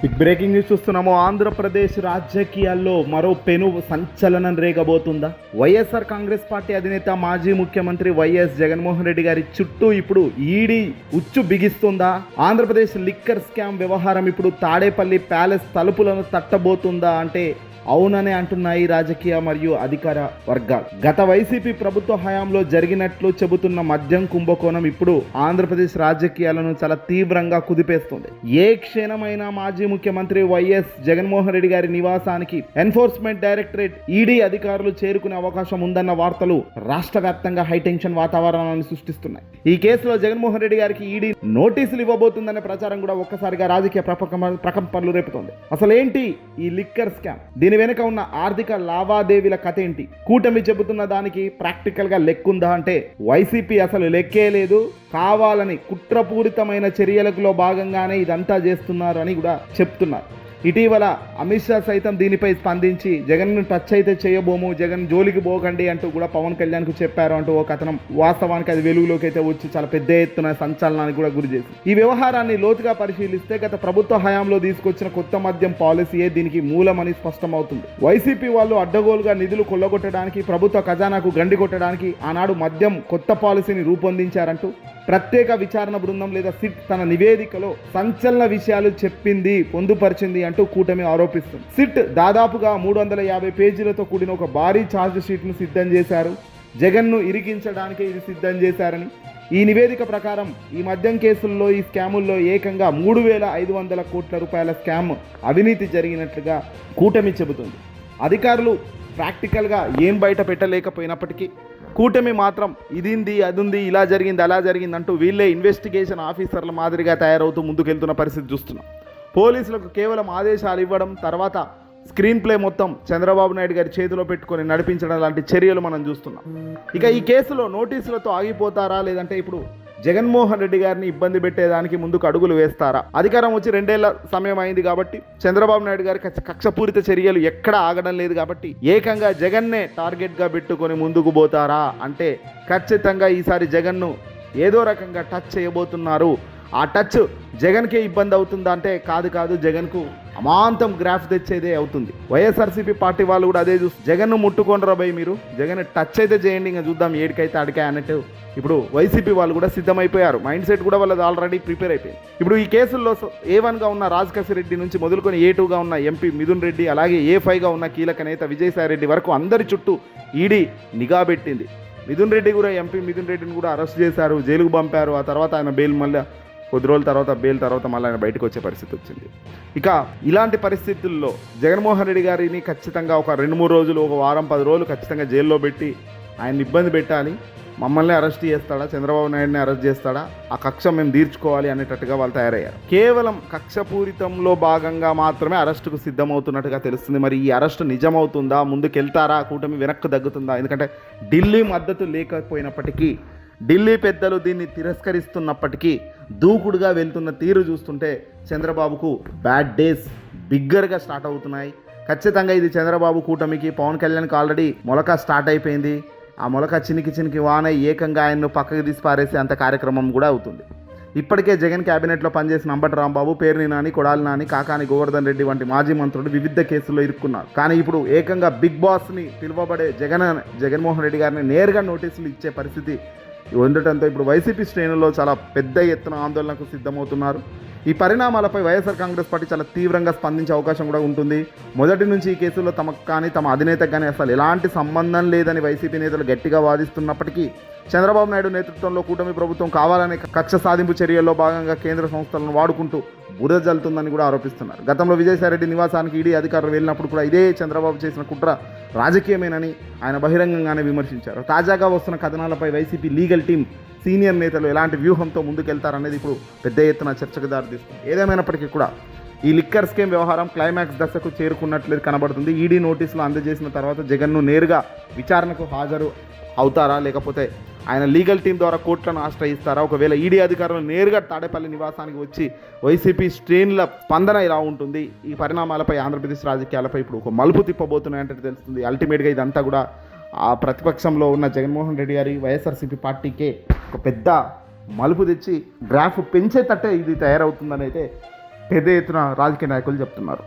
Big breaking news చూస్తున్నాము. ఆంధ్రప్రదేశ్ రాజకీయాల్లో మరో పెను సంచలనం రేగబోతుందా? వైఎస్ఆర్ కాంగ్రెస్ పార్టీ అధినేత మాజీ ముఖ్యమంత్రి వైఎస్ జగన్మోహన్ రెడ్డి గారి చుట్టూ ఇప్పుడు ఈడీ ఉచ్చు బిగిస్తుందా? ఆంధ్రప్రదేశ్ లిక్కర్ స్కామ్ వ్యవహారం ఇప్పుడు తాడేపల్లి ప్యాలెస్ తలుపులను తట్టబోతుందా అంటే అవుననే అంటున్నాయి రాజకీయ మరియు అధికార వర్గాలు. గత వైసీపీ ప్రభుత్వ హయాంలో జరిగినట్లు చెబుతున్న మద్యం కుంభకోణం ఇప్పుడు ఆంధ్రప్రదేశ్ రాజకీయాలను చాలా తీవ్రంగా కుదిపేస్తుంది. ఏ క్షణమైనా మాజీ ముఖ్యమంత్రి వైఎస్ జగన్మోహన్ రెడ్డి గారి నివాసానికి ఎన్ఫోర్స్మెంట్ డైరెక్టరేట్ ఈడీ అధికారులు చేరుకునే అవకాశం ఉందన్న వార్తలు రాష్ట్ర వ్యాప్తంగా హైటెన్షన్ వాతావరణాన్ని సృష్టిస్తున్నాయి. ఈ కేసులో జగన్మోహన్ రెడ్డి గారికి ఈడీ నోటీసులు ఇవ్వబోతుందనే ప్రచారం కూడా ఒక్కసారిగా రాజకీయ ప్రకంపనలు రేపుతోంది. అసలు ఏంటి ఈ లిక్కర్ స్కామ్? దీని వెనుక ఉన్న ఆర్థిక లావాదేవీల కథ ఏంటి? కూటమి చెబుతున్న దానికి ప్రాక్టికల్ గా లెక్కుందా అంటే వైసీపీ అసలు లెక్కే లేదు, కావాలని కుట్రపూరితమైన చర్యలలో భాగంగానే ఇదంతా చేస్తున్నారు అని కూడా చెప్తున్నారు. ఇటీవల అమిత్ షా సైతం దీనిపై స్పందించి జగన్ను టచ్ అయితే చేయబోము, జగన్ జోలికి పోకండి అంటూ కూడా పవన్ కళ్యాణ్కు చెప్పారు అంటూ ఒక కథనం వాస్తవానికి అది వెలుగులోకి అయితే వచ్చి చాలా పెద్ద ఎత్తున సంచలనానికి కూడా గురి చేసింది. ఈ వ్యవహారాన్ని లోతుగా పరిశీలిస్తే గత ప్రభుత్వ హయాంలో తీసుకొచ్చిన కొత్త మద్యం పాలసీయే దీనికి మూలమని స్పష్టమవుతుంది. వైసీపీ వాళ్ళు అడ్డగోలుగా నిధులు కొల్లగొట్టడానికి, ప్రభుత్వ ఖజానాకు గండి కొట్టడానికి ఆనాడు మద్యం కొత్త పాలసీని రూపొందించారంటూ ప్రత్యేక విచారణ బృందం లేదా సిట్ తన నివేదికలో సంచలన విషయాలు చెప్పింది, పొందుపరిచింది అంటూ కూటమి ఆరోపిస్తుంది. సిట్ దాదాపుగా 350 పేజీలతో కూడిన ఒక భారీ ఛార్జ్ షీట్ను సిద్ధం చేశారు. జగన్ను ఇరికించడానికి ఇది సిద్ధం చేశారని, ఈ నివేదిక ప్రకారం ఈ మద్యం కేసుల్లో, ఈ స్కాముల్లో ఏకంగా 3,500 కోట్ల రూపాయల స్కామ్ అవినీతి జరిగినట్లుగా కూటమి చెబుతుంది. అధికారులు ప్రాక్టికల్గా ఏం బయట పెట్టలేకపోయినప్పటికీ కూటమి మాత్రం ఇదింది, అదుంది, ఇలా జరిగింది, అలా జరిగింది అంటూ వీళ్ళే ఇన్వెస్టిగేషన్ ఆఫీసర్ల మాదిరిగా తయారవుతూ ముందుకెళ్తున్న పరిస్థితి చూస్తున్నాం. పోలీసులకు కేవలం ఆదేశాలు ఇవ్వడం, తర్వాత స్క్రీన్ ప్లే మొత్తం చంద్రబాబు నాయుడు గారి చేతిలో పెట్టుకొని నడిపించడం లాంటి చర్యలు మనం చూస్తున్నాం. ఇక ఈ కేసులో నోటీసులతో ఆగిపోతారా, లేదంటే ఇప్పుడు జగన్మోహన్ రెడ్డి గారిని ఇబ్బంది పెట్టేదానికి ముందుకు అడుగులు వేస్తారా? అధికారం వచ్చి 2 ఏళ్ల సమయం అయింది కాబట్టి చంద్రబాబు నాయుడు గారి కక్షపూరిత చర్యలు ఎక్కడ ఆగడం లేదు కాబట్టి ఏకంగా జగన్నే టార్గెట్గా పెట్టుకొని ముందుకు పోతారా అంటే ఖచ్చితంగా ఈసారి జగన్ను ఏదో రకంగా టచ్ చేయబోతున్నారు. ఆ టచ్ జగన్కే ఇబ్బంది అవుతుందా అంటే కాదు, జగన్కు అమాంతం గ్రాఫ్ తెచ్చేదే అవుతుంది. వైఎస్ఆర్సీపీ పార్టీ వాళ్ళు కూడా అదే చూస్తారు. జగన్ను ముట్టుకోండి భయ్, మీరు జగన్ టచ్ అయితే చేయండి, ఇంకా చూద్దాం ఏడికైతే అడికాయ అన్నట్టు ఇప్పుడు వైసీపీ వాళ్ళు కూడా సిద్ధమైపోయారు. మైండ్ సెట్ కూడా వాళ్ళది ఆల్రెడీ ప్రిపేర్ అయిపోయింది. ఇప్పుడు ఈ కేసుల్లో A1గా ఉన్న రాజకేశ్వర రెడ్డి నుంచి మొదలుకొని A2గా ఉన్న ఎంపీ మిథున్ రెడ్డి, అలాగే A5గా ఉన్న కీలక నేత విజయసాయి రెడ్డి వరకు అందరి చుట్టూ ఈడీ నిఘా పెట్టింది. మిథున్ రెడ్డి కూడా, ఎంపీ మిథున్ రెడ్డిని కూడా అరెస్ట్ చేశారు, జైలుకు పంపారు. ఆ తర్వాత ఆయన బెయిల్ మళ్ళీ కొద్ది రోజుల తర్వాత బెయిల్ తర్వాత మళ్ళీ ఆయన బయటకు వచ్చే పరిస్థితి వచ్చింది. ఇక ఇలాంటి పరిస్థితుల్లో జగన్మోహన్ రెడ్డి గారిని ఖచ్చితంగా ఒక 2-3 రోజులు, ఒక వారం 10 రోజులు ఖచ్చితంగా జైల్లో పెట్టి ఆయన ఇబ్బంది పెట్టాలి. మమ్మల్ని అరెస్ట్ చేస్తాడా, చంద్రబాబు నాయుడిని అరెస్ట్ చేస్తాడా, ఆ కక్ష మేము తీర్చుకోవాలి అనేటట్టుగా వాళ్ళు తయారయ్యారు. కేవలం కక్షపూరితంలో భాగంగా మాత్రమే అరెస్టుకు సిద్ధమవుతున్నట్టుగా తెలుస్తుంది. మరి ఈ అరెస్టు నిజమవుతుందా? ముందుకెళ్తారా? కూటమి వెనక్కు తగ్గుతుందా? ఎందుకంటే ఢిల్లీ మద్దతు లేకపోయినప్పటికీ, ఢిల్లీ పెద్దలు దీన్ని తిరస్కరిస్తున్నప్పటికీ దూకుడుగా వెళ్తున్న తీరు చూస్తుంటే చంద్రబాబుకు బ్యాడ్ డేస్ బిగ్గర్గా స్టార్ట్ అవుతున్నాయి. ఖచ్చితంగా ఇది చంద్రబాబు కూటమికి, పవన్ కళ్యాణ్కి ఆల్రెడీ మొలక స్టార్ట్ అయిపోయింది. ఆ మొలక చినికి వాన ఏకంగా ఆయన్ను పక్కకి తీసి పారేసే అంత కార్యక్రమం కూడా అవుతుంది. ఇప్పటికే జగన్ క్యాబినెట్లో పనిచేసిన అంబటి రాంబాబు, పేర్ని నాని, కొడాలి నాని, కాకాని గోవర్ధన్ రెడ్డి వంటి మాజీ మంత్రులు వివిధ కేసుల్లో ఇరుక్కున్నారు. కానీ ఇప్పుడు ఏకంగా బిగ్ బాస్ని పిలువబడే జగన్మోహన్ రెడ్డి గారిని నేరుగా నోటీసులు ఇచ్చే పరిస్థితి ఉండటంతో ఇప్పుడు వైసీపీ శ్రేణుల్లో చాలా పెద్ద ఎత్తున ఆందోళనకు సిద్ధమవుతున్నారు. ఈ పరిణామాలపై వైఎస్ఆర్ కాంగ్రెస్ పార్టీ చాలా తీవ్రంగా స్పందించే అవకాశం కూడా ఉంటుంది. మొదటి నుంచి ఈ కేసుల్లో తమకు కానీ, తమ అధినేతకు కానీ అసలు ఎలాంటి సంబంధం లేదని వైసీపీ నేతలు గట్టిగా వాదిస్తున్నప్పటికీ చంద్రబాబు నాయుడు నేతృత్వంలో కూటమి ప్రభుత్వం కావాలనే కక్ష సాధింపు చర్యల్లో భాగంగా కేంద్ర సంస్థలను వాడుకుంటూ బురద జల్లుతుందని కూడా ఆరోపిస్తున్నారు. గతంలో విజయసాయిరెడ్డి నివాసానికి ఈడీ అధికారులు వెళ్ళినప్పుడు కూడా ఇదే చంద్రబాబు చేసిన కుట్ర రాజకీయమేనని ఆయన బహిరంగంగానే విమర్శించారు. తాజాగా వస్తున్న కథనాలపై వైసీపీ లీగల్ టీం, సీనియర్ నేతలు ఎలాంటి వ్యూహంతో ముందుకెళ్తారనేది ఇప్పుడు పెద్ద ఎత్తున చర్చకు దారితీస్తుంది. ఏదేమైనప్పటికీ కూడా ఈ లిక్కర్ స్కీమ్ వ్యవహారం క్లైమాక్స్ దశకు చేరుకున్నట్లు కనబడుతుంది. ఈడీ నోటీసులు అందజేసిన తర్వాత జగన్ను నేరుగా విచారణకు హాజరు అవుతారా, లేకపోతే ఆయన లీగల్ టీం ద్వారా కోర్టులను ఆశ్రయిస్తారా? ఒకవేళ ఈడీ అధికారులు నేరుగా తాడేపల్లి నివాసానికి వచ్చి వైసీపీ శ్రేణుల స్పందన ఇలా ఉంటుంది. ఈ పరిణామాలపై ఆంధ్రప్రదేశ్ రాజకీయాలపై ఇప్పుడు ఒక మలుపు తిప్పబోతున్నాయంటే తెలుస్తుంది. అల్టిమేట్గా ఇదంతా కూడా ఆ ప్రతిపక్షంలో ఉన్న జగన్మోహన్ రెడ్డి గారి వైఎస్ఆర్సీపీ పార్టీకే ఒక పెద్ద మలుపు తెచ్చి గ్రాఫ్ పెంచేటట్టే ఇది తయారవుతుందని అయితే పెద్ద ఎత్తున రాజకీయ నాయకులు చెప్తున్నారు.